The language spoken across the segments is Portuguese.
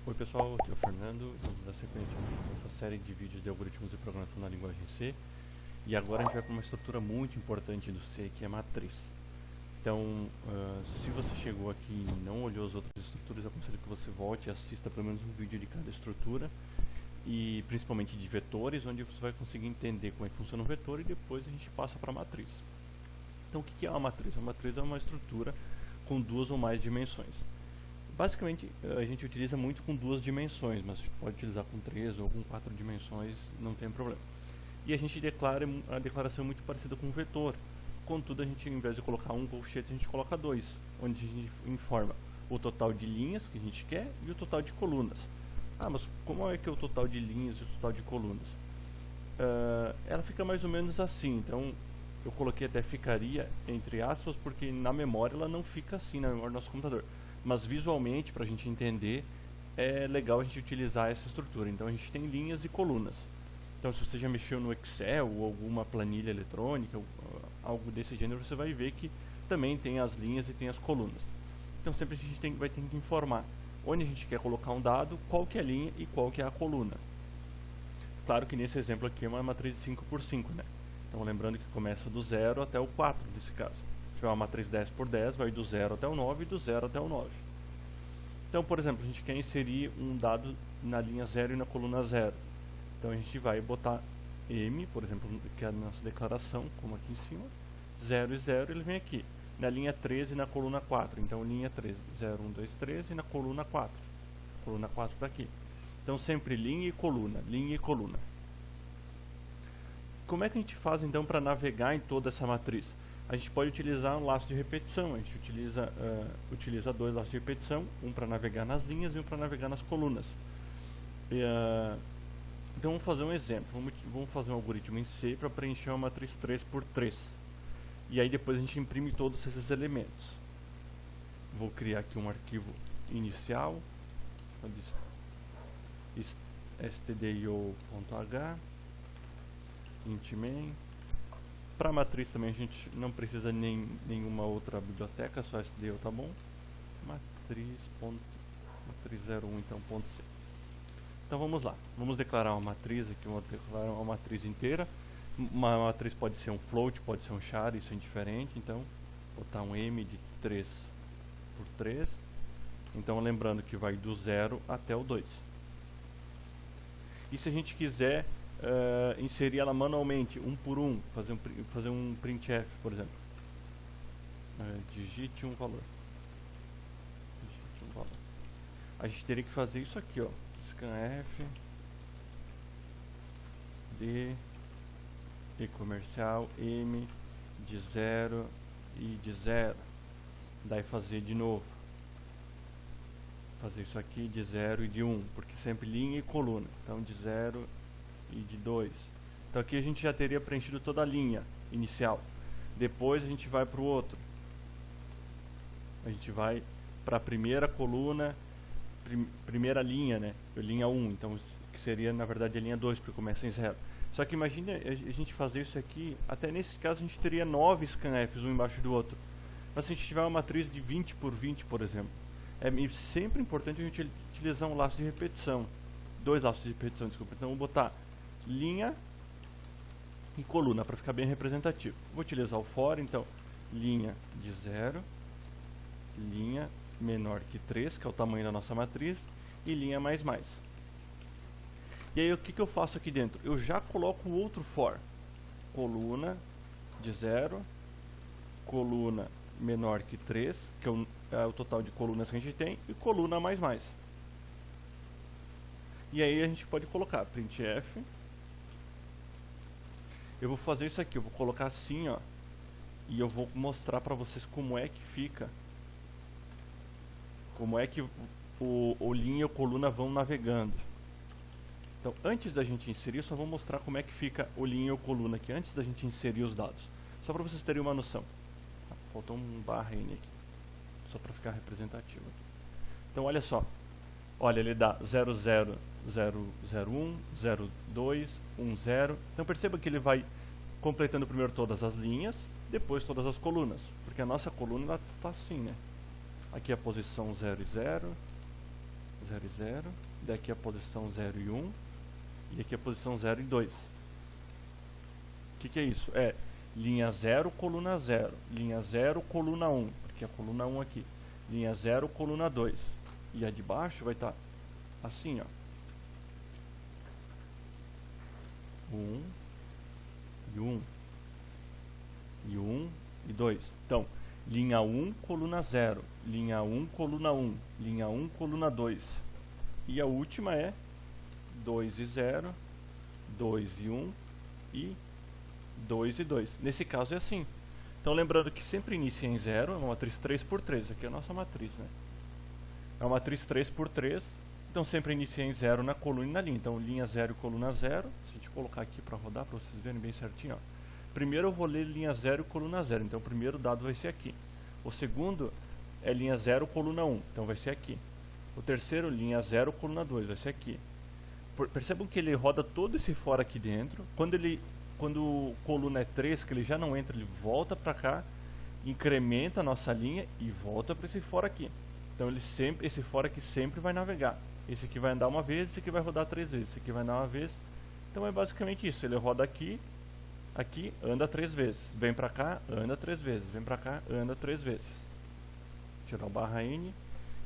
Oi pessoal, aqui é o Fernando, estamos na sequência dessa série de vídeos de algoritmos de programação na linguagem C. E agora a gente vai para uma estrutura muito importante do C, que é a matriz. Então, se você chegou aqui e não olhou as outras estruturas, eu aconselho que você volte e assista pelo menos um vídeo de cada estrutura, e principalmente de vetores, onde você vai conseguir entender como é que funciona um vetor, e depois a gente passa para a matriz. Então, o que é uma matriz? Uma matriz é uma estrutura com duas ou mais dimensões. Basicamente, a gente utiliza muito com duas dimensões, mas pode utilizar com 3 ou com 4 dimensões, não tem problema. E a gente declara a declaração muito parecida com um vetor. Contudo, a gente, ao invés de colocar um colchete, a gente coloca dois, onde a gente informa o total de linhas que a gente quer e o total de colunas. Ah, mas como é que é o total de linhas e o total de colunas? Ela fica mais ou menos assim. Então, eu coloquei até ficaria entre aspas, porque na memória ela não fica assim, na memória do nosso computador. Mas visualmente, para a gente entender, é legal a gente utilizar essa estrutura. Então a gente tem linhas e colunas. Então se você já mexeu no Excel ou alguma planilha eletrônica, ou algo desse gênero, você vai ver que também tem as linhas e tem as colunas. Então sempre a gente vai ter que informar onde a gente quer colocar um dado, qual que é a linha e qual que é a coluna. Claro que nesse exemplo aqui é uma matriz de 5 por 5, né? Então lembrando que começa do 0 até o 4 nesse caso. Se tiver uma matriz 10 por 10, vai do 0 até o 9 e do 0 até o 9. Então, por exemplo, a gente quer inserir um dado na linha 0 e na coluna 0. Então a gente vai botar M, por exemplo, que é a nossa declaração, como aqui em cima, 0 e 0, ele vem aqui. Na linha 13 e na coluna 4. Então, linha 13, 0, 1, 2, 3 e na coluna 4. A coluna 4 está aqui. Então, sempre linha e coluna, linha e coluna. Como é que a gente faz, então, para navegar em toda essa matriz? A gente pode utilizar um laço de repetição. A gente utiliza dois laços de repetição, um para navegar nas linhas e um para navegar nas colunas. Então vamos fazer um exemplo. Vamos fazer um algoritmo em C para preencher uma matriz 3 por 3. E aí depois a gente imprime todos esses elementos. Vou criar aqui um arquivo inicial, stdio.h, int_main. Para a matriz também a gente não precisa nenhuma outra biblioteca, só stdio tá bom. Matriz 01 então .c. Então vamos lá, vamos declarar uma matriz aqui, vamos declarar uma matriz inteira. Uma matriz pode ser um float, pode ser um char, isso é indiferente. Então botar um M de 3 por 3. Então lembrando que vai do 0 até o 2. E se a gente quiser inserir ela manualmente, um por um, fazer um printf, por exemplo. Digite um valor. A gente teria que fazer isso aqui, ó. Scanf d e comercial m de 0 e de 0. Daí fazer de novo. Fazer isso aqui de 0 e de 1, porque sempre linha e coluna. Então de 0 e de 2. Então aqui a gente já teria preenchido toda a linha inicial. Depois a gente vai para o outro. A gente vai para a primeira coluna, primeira linha, né? Linha 1, então que seria na verdade a linha 2, porque começa em 0. Só que imagine a gente fazer isso aqui, até nesse caso a gente teria 9 scanfs um embaixo do outro. Mas se a gente tiver uma matriz de 20 por 20, por exemplo, é sempre importante a gente utilizar um laço de repetição. Dois laços de repetição, desculpa. Então vou botar linha e coluna para ficar bem representativo. Vou utilizar o for, então linha de 0, linha menor que 3, que é o tamanho da nossa matriz, e linha mais mais. E aí o que eu faço aqui dentro? Eu já coloco o outro for. Coluna de 0, coluna menor que 3, que é o total de colunas que a gente tem, e coluna mais mais. E aí a gente pode colocar printf. Eu vou fazer isso aqui, eu vou colocar assim, ó, e eu vou mostrar para vocês como é que fica, como é que o linha e a coluna vão navegando. Então, antes da gente inserir, só vou mostrar como é que fica o linha e a coluna aqui, antes da gente inserir os dados, só para vocês terem uma noção. Faltou um barra N aqui, só para ficar representativo. Então, olha só. Olha, ele dá 00, 001, 02, 10. Então perceba que ele vai completando primeiro todas as linhas, depois todas as colunas. Porque a nossa coluna está assim, né? Aqui é a posição 0 e 0, 0 e 0, daqui a posição 0 e 1, e aqui a posição 0 e 2. O que é isso? É linha 0, coluna 0, linha 0, coluna 1, porque a coluna 1 aqui, linha 0, coluna 2, e a de baixo vai estar assim, ó. 1 e 1 e 1 e 2. Então, linha 1, coluna 0, linha 1, coluna 1, linha 1, coluna 2. E a última é 2 e 0, 2 e 1 e 2 e 2. Nesse caso é assim. Então, lembrando que sempre inicia em 0, é uma matriz 3×3. Aqui é a nossa matriz, né? É uma matriz 3×3. Então, sempre inicia em 0 na coluna e na linha. Então, linha 0 e coluna 0. Se a gente colocar aqui para rodar, para vocês verem bem certinho, ó. Primeiro eu vou ler linha 0 e coluna 0. Então, o primeiro dado vai ser aqui. O segundo é linha 0, coluna 1. Então, vai ser aqui. O terceiro, linha 0, coluna 2. Vai ser aqui. Percebam que ele roda todo esse fora aqui dentro. Quando coluna é 3, que ele já não entra, ele volta para cá, incrementa a nossa linha e volta para esse fora aqui. Então esse fora aqui sempre vai navegar. Esse aqui vai andar uma vez, esse aqui vai rodar 3 vezes, esse aqui vai andar uma vez. Então é basicamente isso, ele roda aqui, aqui, anda 3 vezes. Vem para cá, anda 3 vezes. Vem para cá, anda 3 vezes. Tirar o barra N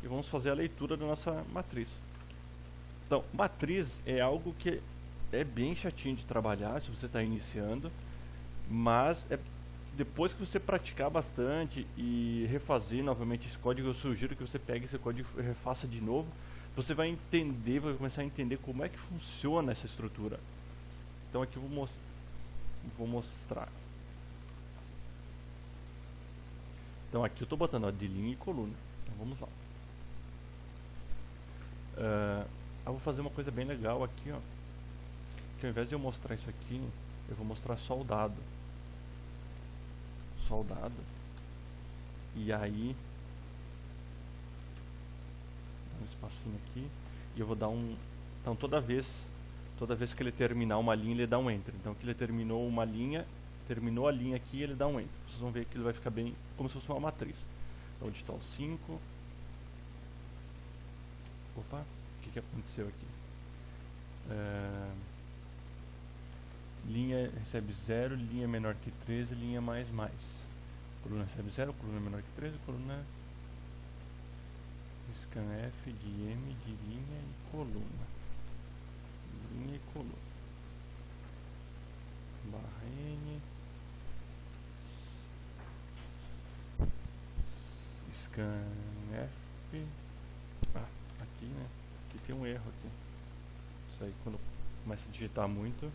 e vamos fazer a leitura da nossa matriz. Então, matriz é algo que é bem chatinho de trabalhar se você está iniciando, mas depois que você praticar bastante e refazer novamente esse código, eu sugiro que você pegue esse código e refaça de novo. Você vai entender, vai começar a entender como é que funciona essa estrutura. Então aqui eu vou mostrar. Então aqui eu estou botando de linha e coluna. Então vamos lá. Eu vou fazer uma coisa bem legal aqui, ó. Que ao invés de eu mostrar isso aqui, eu vou mostrar só o dado. Só o dado. E aí, dá um espacinho aqui. E eu vou dar um... Então toda vez que ele terminar uma linha, ele dá um Enter. Então que ele terminou uma linha, terminou a linha aqui, ele dá um Enter. Vocês vão ver que ele vai ficar bem como se fosse uma matriz. Então vou digitar o 5. Opa, o que aconteceu aqui? Linha recebe 0, linha menor que 13, linha mais. Coluna recebe 0, coluna menor que 13, coluna scan F de M de linha e coluna. Linha e coluna. Barra N. Scan F. Aqui, né? Aqui tem um erro aqui. Isso aí quando começa a digitar muito.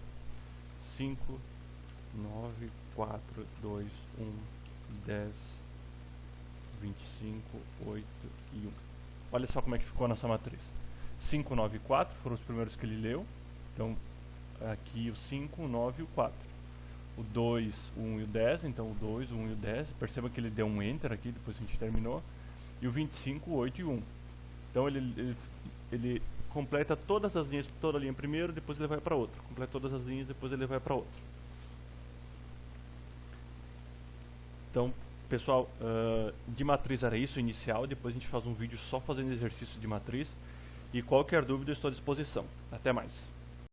5, 9, 4, 2, 1, 10, 25, 8 e 1. Olha só como é que ficou a nossa matriz. 5, 9 e 4 foram os primeiros que ele leu. Então, aqui o 5, o 9 e o 4. O 2, o 1 e o 10. Então, o 2, o 1 e o 10. Perceba que ele deu um Enter aqui, depois a gente terminou. E o 25, o 8 e o 1. Então, ele completa todas as linhas, toda a linha primeiro, depois ele vai para outra. Completa todas as linhas, depois ele vai para outra. Então, pessoal, de matriz era isso, inicial. Depois a gente faz um vídeo só fazendo exercício de matriz. E qualquer dúvida eu estou à disposição. Até mais.